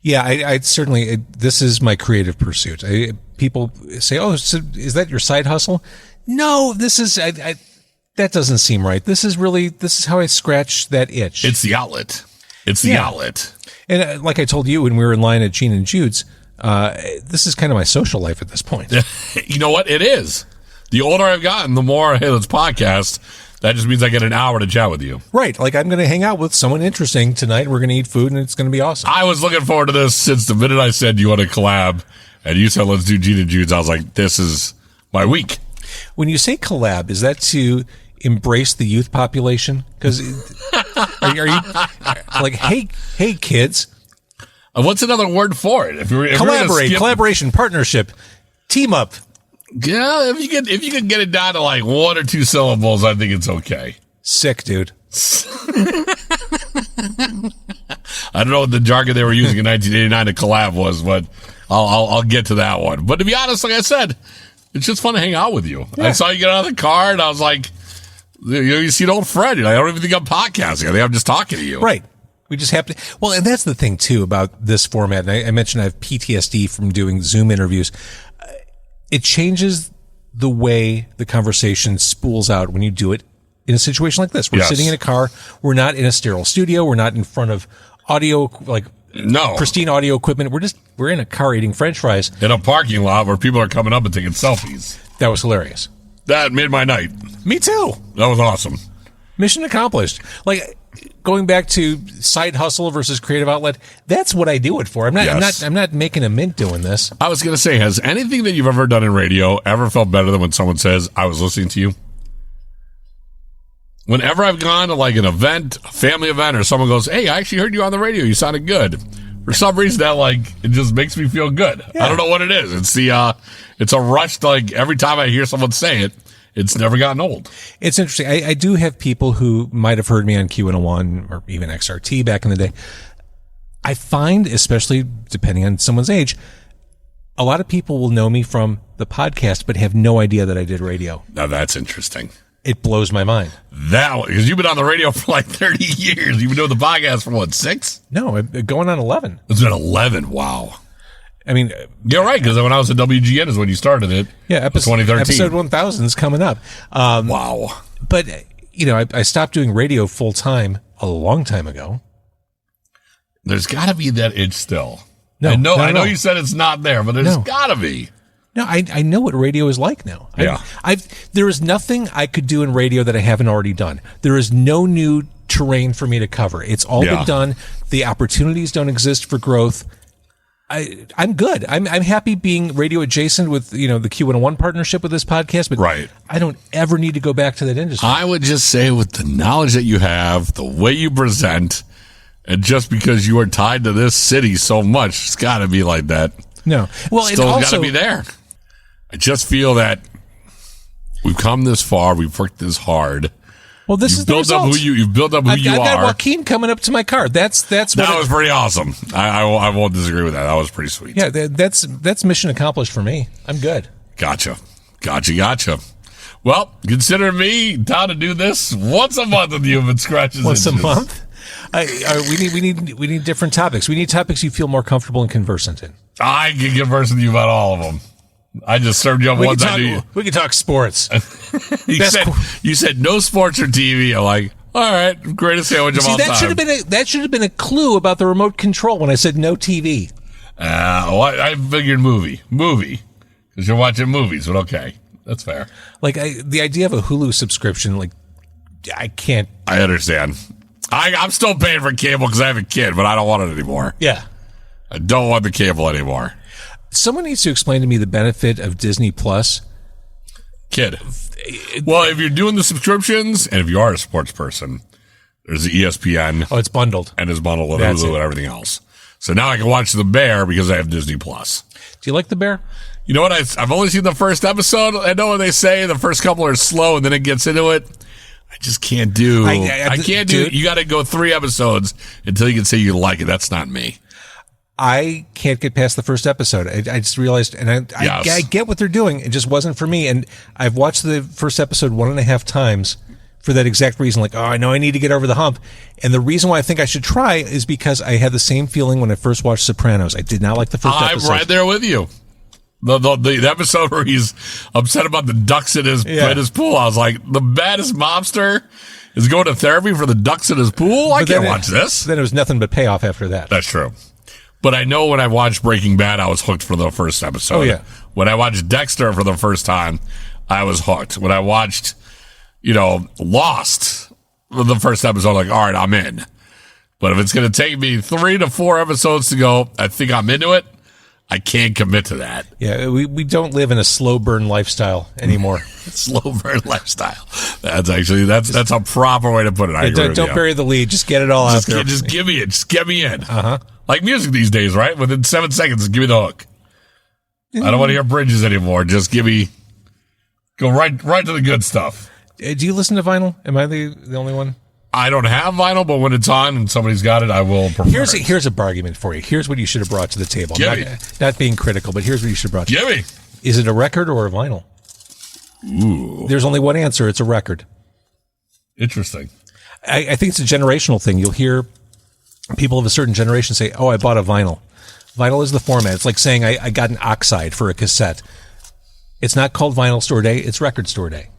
Yeah, I certainly, this is my creative pursuit. People say, oh, so is that your side hustle? No, this is, that doesn't seem right. This is how I scratch that itch. It's the outlet. It's the outlet. And like I told you when we were in line at Gene and Jude's, this is kind of my social life at this point. You know what? It is. The older I've gotten, the more, hey, let's podcast. That just means I get an hour to chat with you. Right. Like, I'm going to hang out with someone interesting tonight. We're going to eat food, and it's going to be awesome. I was looking forward to this since the minute I said you want to collab, and you said let's do Gene and Jude's. I was like, this is my week. When you say collab, is that to embrace the youth population? Because are you like, hey, kids? What's another word for it? If collaborate, collaboration, partnership, team up. Yeah, if you can get it down to like 1 or 2 syllables, I think it's okay. Sick, dude. I don't know what the jargon they were using in 1989 to collab was, but I'll get to that one. But to be honest, like I said, it's just fun to hang out with you. Yeah. I saw you get out of the car, and I was like, you see an old friend. You're like, I don't even think I'm podcasting. I think I'm just talking to you. Right. We just have to. Well, and that's the thing too about this format. And I mentioned I have PTSD from doing Zoom interviews. It changes the way the conversation spools out when you do it in a situation like this. We're sitting in a car. We're not in a sterile studio. We're not in front of audio, like No. pristine audio equipment. We're in a car eating French fries. In a parking lot where people are coming up and taking selfies. That was hilarious. That made my night. Me too. That was awesome. Mission accomplished. Like going back to side hustle versus creative outlet. That's what I do it for. I'm not making a mint doing this. I was going to say, has anything that you've ever done in radio ever felt better than when someone says, I was listening to you? Whenever I've gone to like an event, a family event, or someone goes, hey, I actually heard you on the radio. You sounded good. For some reason, that it just makes me feel good. Yeah. I don't know what it is. It's a rush. Like every time I hear someone say it, it's never gotten old. It's interesting. I do have people who might have heard me on Q101 or even XRT back in the day. I find, especially depending on someone's age, a lot of people will know me from the podcast, but have no idea that I did radio. Now that's interesting. It blows my mind. Because you've been on the radio for like 30 years. You've been doing the podcast for what, 6? No, going on 11. It's been 11. Wow. I mean, you're right, because when I was at WGN is when you started it. Yeah, episode 1000 is coming up. Wow. But, I stopped doing radio full time a long time ago. There's got to be that itch still. No, I know you said it's not there, but there's got to be. No, I know what radio is like now. Yeah. There is nothing I could do in radio that I haven't already done. There is no new terrain for me to cover. It's all been done. The opportunities don't exist for growth. I'm good. I'm happy being radio adjacent with, the Q101 partnership with this podcast, but right. I don't ever need to go back to that industry. I would just say with the knowledge that you have, the way you present, and just because you are tied to this city so much, it's got to be like that. No. Well, Still got to be there. I just feel that we've come this far. We've worked this hard. Well, this is the result. You've built up who you are. I've got Joaquin coming up to my car. That was pretty awesome. I won't disagree with that. That was pretty sweet. Yeah, that's mission accomplished for me. I'm good. Gotcha. Well, consider me down to do this once a month with you if it scratches once itches. a month. We need different topics. We need topics you feel more comfortable and conversant in. I can converse with you about all of them. I just served you up once. We can talk sports. You said no sports or TV. I'm like, all right, greatest sandwich of all time. That should have been a clue about the remote control when I said no TV. I figured movie, because you're watching movies. But okay, that's fair. Like the idea of a Hulu subscription, I can't. I understand. I'm still paying for cable because I have a kid, but I don't want it anymore. Yeah, I don't want the cable anymore. Someone needs to explain to me the benefit of Disney Plus. Kid. Well, if you're doing the subscriptions, and if you are a sports person, there's the ESPN. Oh, it's bundled. And it's bundled with Hulu and everything else. So now I can watch The Bear because I have Disney Plus. Do you like The Bear? You know what? I've only seen the first episode. I know what they say. The first couple are slow, and then it gets into it. I just can't do. I can't do. You got to go 3 episodes until you can say you like it. That's not me. I can't get past the first episode. I just realized, and I get what they're doing. It just wasn't for me. And I've watched the first episode 1.5 times for that exact reason. Like, I know I need to get over the hump. And the reason why I think I should try is because I had the same feeling when I first watched Sopranos. I did not like the first episode. I'm right there with you. The episode where he's upset about the ducks in his pool. I was like, the baddest mobster is going to therapy for the ducks in his pool? I can't watch this. Then it was nothing but payoff after that. That's true. But I know when I watched Breaking Bad, I was hooked for the first episode. Oh, yeah. When I watched Dexter for the first time, I was hooked. When I watched, Lost for the first episode, like, all right, I'm in. But if it's going to take me 3 to 4 episodes to go, I think I'm into it, I can't commit to that. Yeah, we don't live in a slow burn lifestyle anymore. Slow burn lifestyle. That's a proper way to put it. Don't bury the lead. Just get it all out there. Just give me it. Just get me in. Like music these days, right? Within 7 seconds, give me the hook. I don't want to hear bridges anymore. Just go right to the good stuff. Do you listen to vinyl? Am I the only one? I don't have vinyl, but when it's on and somebody's got it, I will prefer it. Here's a bargument for you. Here's what you should have brought to the table. Not being critical, but here's what you should have brought. Give me. Is it a record or a vinyl? Ooh. There's only one answer. It's a record. Interesting. I think it's a generational thing. You'll hear people of a certain generation say, I bought a vinyl. Vinyl is the format. It's like saying I got an oxide for a cassette. It's not called vinyl store day. It's record store day.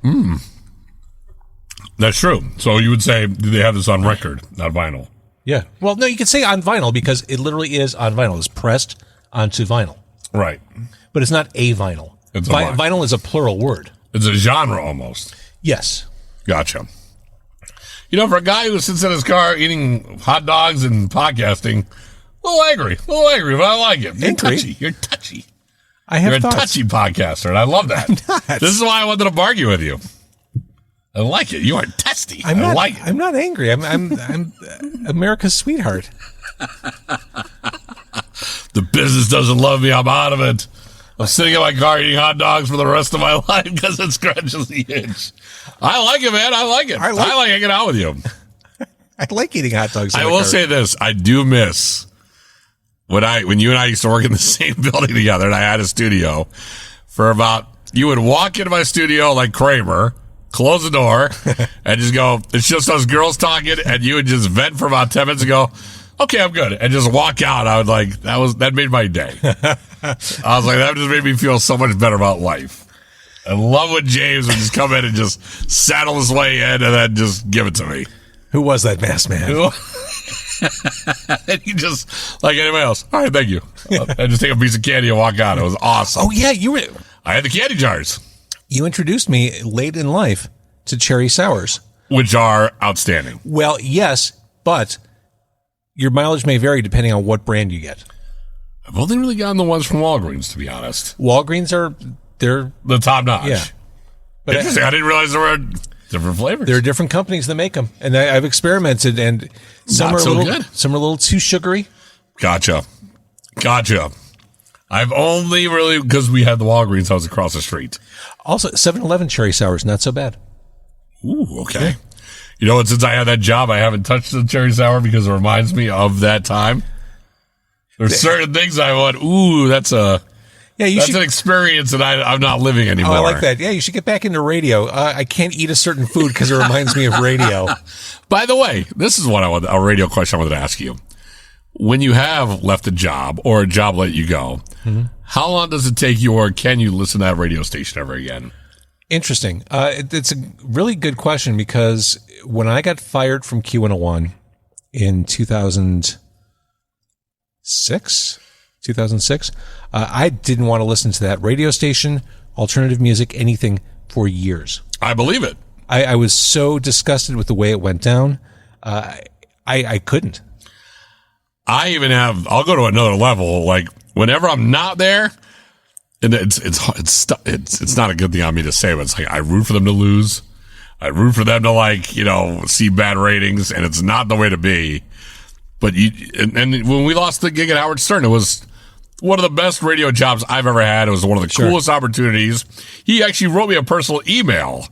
That's true. So you would say, do they have this on record, not vinyl? Yeah. Well, no, you could say on vinyl because it literally is on vinyl. It's pressed onto vinyl. Right. But it's not a vinyl. It's vinyl is a plural word. It's a genre almost. Yes. Gotcha. You know, for a guy who sits in his car eating hot dogs and podcasting, a little angry, but I like it. You're Angry? touchy. You're touchy. I have You're thoughts. a touchy podcaster, and I love that. I'm not. This is why I wanted to argue with you. I like it. You are testy. I like it. I'm not angry. I'm America's sweetheart. The business doesn't love me. I'm out of it. I'm sitting in my car eating hot dogs for the rest of my life because it scratches the itch. I like it, man. I like it. I like hanging out with you. I like eating hot dogs. I will say this. I do miss when you and I used to work in the same building together and I had a studio for about, you would walk into my studio like Kramer, close the door, and just go, it's just us girls talking, and you would just vent for about 10 minutes and go, okay, I'm good, and just walk out. I was like, that made my day. I was like, that just made me feel so much better about life. I love when James would just come in and just saddle his way in and then just give it to me. Who was that masked man? And he just, like anybody else, all right, thank you. I just take a piece of candy and walk out. It was awesome. Oh yeah, I had the candy jars. You introduced me late in life to cherry sours, which are outstanding. Well, yes, but your mileage may vary depending on what brand you get. I've only really gotten the ones from Walgreens, to be honest. Walgreens they're the top notch. Yeah. But interesting. I didn't realize there were different flavors. There are different companies that make them, and I've experimented, and some Not are so a little good. Some are a little too sugary. Gotcha. I've only really, because we had the Walgreens house across the street. Also, 7-Eleven cherry sours, not so bad. Ooh, okay. Yeah. You know what? Since I had that job, I haven't touched the cherry sour because it reminds me of that time. There's certain things I want. Ooh, that's an experience that I'm not living anymore. Oh, I like that. Yeah, you should get back into radio. I can't eat a certain food because it reminds me of radio. By the way, this is what a radio question I wanted to ask you. When you have left a job or a job let you go, how long does it take you, or can you listen to that radio station ever again? Interesting. It's a really good question because when I got fired from Q101 in 2006, I didn't want to listen to that radio station, alternative music, anything for years. I believe it. I was so disgusted with the way it went down. I couldn't. I'll go to another level. Like whenever I'm not there, and it's not a good thing on me to say, but it's like I root for them to lose. I root for them to see bad ratings, and it's not the way to be. But and when we lost the gig at Howard Stern, it was one of the best radio jobs I've ever had. It was one of the coolest opportunities. He actually wrote me a personal email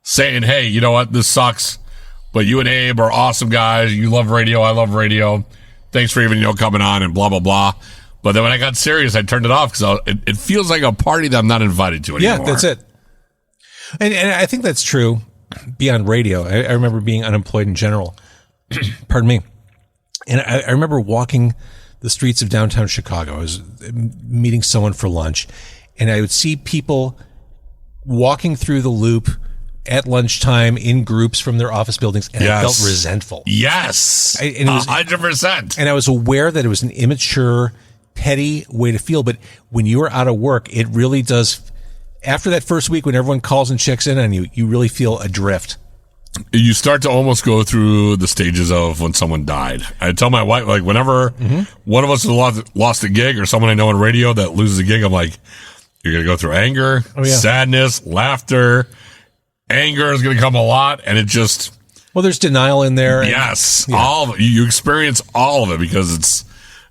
saying, hey, you know what? This sucks, but you and Abe are awesome guys. You love radio. I love radio. Thanks for even, coming on and blah, blah, blah. But then when I got serious, I turned it off because it feels like a party that I'm not invited to anymore. Yeah, that's it. And I think that's true beyond radio. I remember being unemployed in general. Pardon me. And I remember walking the streets of downtown Chicago. I was meeting someone for lunch, and I would see people walking through the loop at lunchtime in groups from their office buildings, and I felt resentful. Yes. And it was 100%. And I was aware that it was an immature, petty way to feel, but when you are out of work, it really does. After that first week when everyone calls and checks in on you, you really feel adrift. You start to almost go through the stages of when someone died. I tell my wife, like, whenever one of us has lost a gig or someone I know in radio that loses a gig, I'm like, you're going to go through anger, sadness, laughter. Anger is going to come a lot, and it just... Well, there's denial in there. Yes. All of it. You experience all of it because it's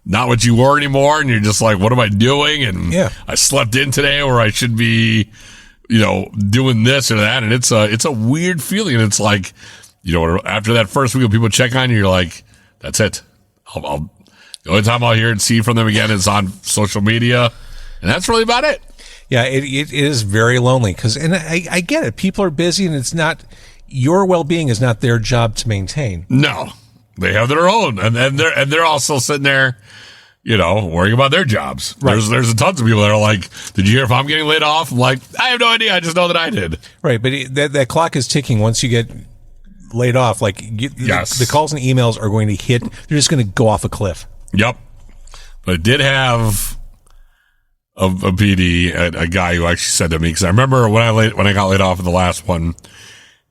not what you were anymore, and you're just like, what am I doing? And I slept in today where I should be, doing this or that, and it's a weird feeling, and it's like, after that first week when people check on you, you're like, that's it. The only time I'll hear and see from them again is on social media, and that's really about it. Yeah, it is very lonely and I get it. People are busy, and it's not your well-being is not their job to maintain. No, they have their own, and they're also sitting there, worrying about their jobs. Right. There's tons of people that are like, did you hear if I'm getting laid off? I'm like, I have no idea. I just know that I did. Right, but that clock is ticking once you get laid off, like Yes. the calls and emails are going to hit. They're just going to go off a cliff. Yep. But it did have a PD, a guy who actually said to me, because I remember when I got laid off in the last one,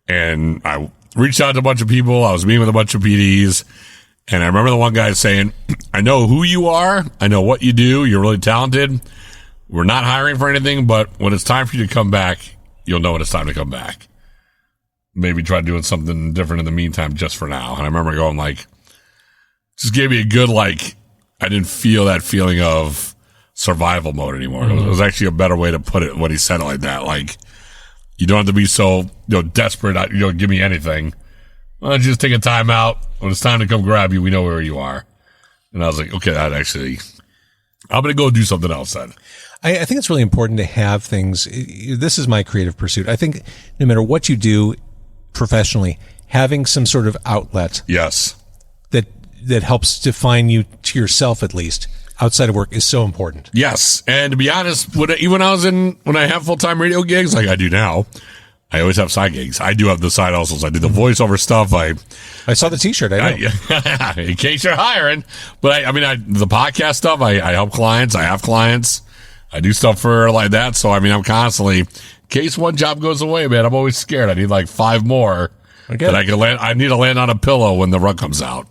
and I reached out to a bunch of people. I was meeting with a bunch of PDs, and I remember the one guy saying, I know who you are. I know what you do. You're really talented. We're not hiring for anything, but when it's time for you to come back, you'll know when it's time to come back. Maybe try doing something different in the meantime, just for now. And I remember going like, just gave me a good, like, I didn't feel that feeling of survival mode anymore. Mm-hmm. It was actually a better way to put it when he said it like that. Like, you don't have to be so, desperate. Give me anything. Why don't you just take a time out? When it's time to come grab you, we know where you are. And I was like, okay, I'm going to go do something else then. I think it's really important to have things. This is my creative pursuit. I think no matter what you do professionally, having some sort of outlet. Yes. That helps define you to yourself, at least outside of work, is so important. Yes. And to be honest, when I have full-time radio gigs like I do now, I always have side gigs. I do have the side hustles. I do the voiceover stuff. I saw the t-shirt. I know. In case you're hiring. But the podcast stuff, I help clients. I have clients. I do stuff for like that. So, I'm constantly, in case one job goes away, man, I'm always scared. I need like 5 more that I can land. I need to land on a pillow when the rug comes out.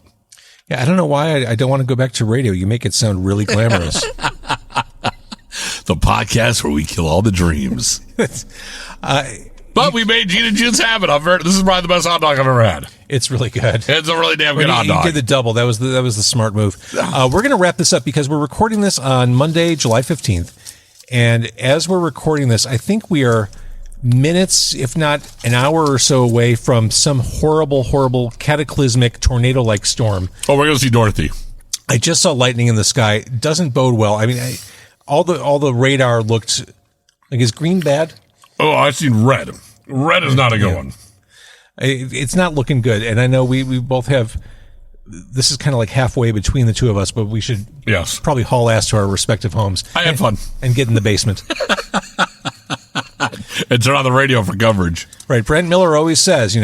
Yeah, I don't know why I don't want to go back to radio. You make it sound really glamorous. The podcast where we kill all the dreams. But we made Gene and Jude's have it. This is probably the best hot dog I've ever had. It's really good. It's a really damn good hot dog. You did the double. That was the smart move. We're going to wrap this up because we're recording this on Monday, July 15th. And as we're recording this, I think we are minutes, if not an hour or so away from some horrible, horrible, cataclysmic tornado-like storm. Oh, we're going to see Dorothy. I just saw lightning in the sky. It doesn't bode well. All the radar looked like, is green bad? Oh, I've seen red. Red is not a good one. It's not looking good. And I know we both have, this is kind of like halfway between the two of us, but we should probably haul ass to our respective homes. I had fun. And get in the basement. And turn on the radio for coverage. Right. Brent Miller always says,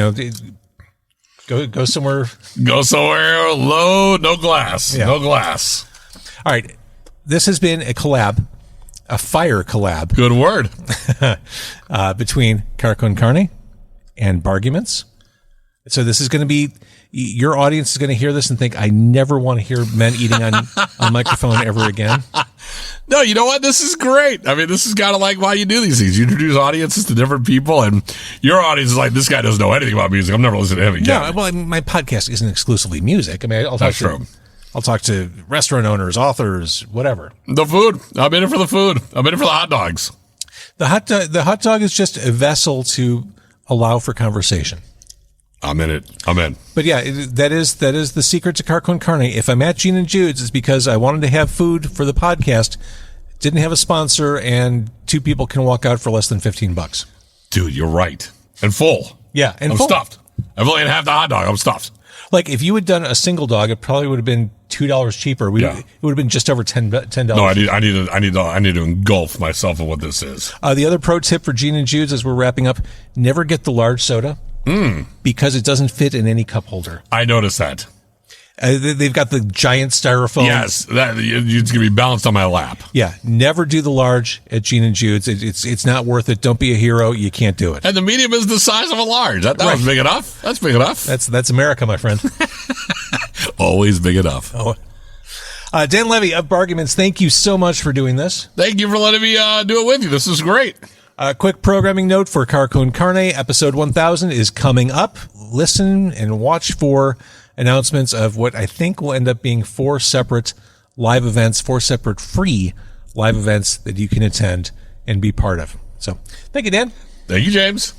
go somewhere. Go somewhere low, no glass. Yeah. No glass. All right. This has been a collab, a fire collab. Good word. Between Car con Carne and Barguments. So this is going to be, your audience is going to hear this and think, I never want to hear men eating on microphone ever again. No, you know what? This is great. This is kind of like why you do these things. You introduce audiences to different people, and your audience is like, this guy doesn't know anything about music. I'm never listening to him again. No, well, my podcast isn't exclusively music. I'll talk to restaurant owners, authors, whatever. The food. I'm in it for the food. I'm in it for the hot dogs. The hot dog is just a vessel to allow for conversation. I'm in it. I'm in. But yeah, that is the secret to Car con Carne. If I'm at Gene and Jude's, it's because I wanted to have food for the podcast, didn't have a sponsor, and 2 people can walk out for less than $15. Dude, you're right. And full. Yeah, and I'm full. Stuffed. I've only had half the hot dog. I'm stuffed. Like if you had done a single dog, it probably would have been $2 cheaper. It would have been just over $10. No, I need to engulf myself in what this is. The other pro tip for Gene and Jude's as we're wrapping up: never get the large soda because it doesn't fit in any cup holder. I noticed that. They've got the giant styrofoam. Yes, it's gonna be balanced on my lap. Yeah, never do the large at Gene and Jude's. It's not worth it. Don't be a hero. You can't do it. And the medium is the size of a large. That was big enough. That's big enough. That's America, my friend. Always big enough. Oh. Dan Levy of Barguments, thank you so much for doing this. Thank you for letting me do it with you. This is great. Quick programming note for Car con Carne. Episode 1000 is coming up. Listen and watch for announcements of what I think will end up being 4 separate live events, 4 separate free live events that you can attend and be part of. So thank you, Dan. Thank you, James.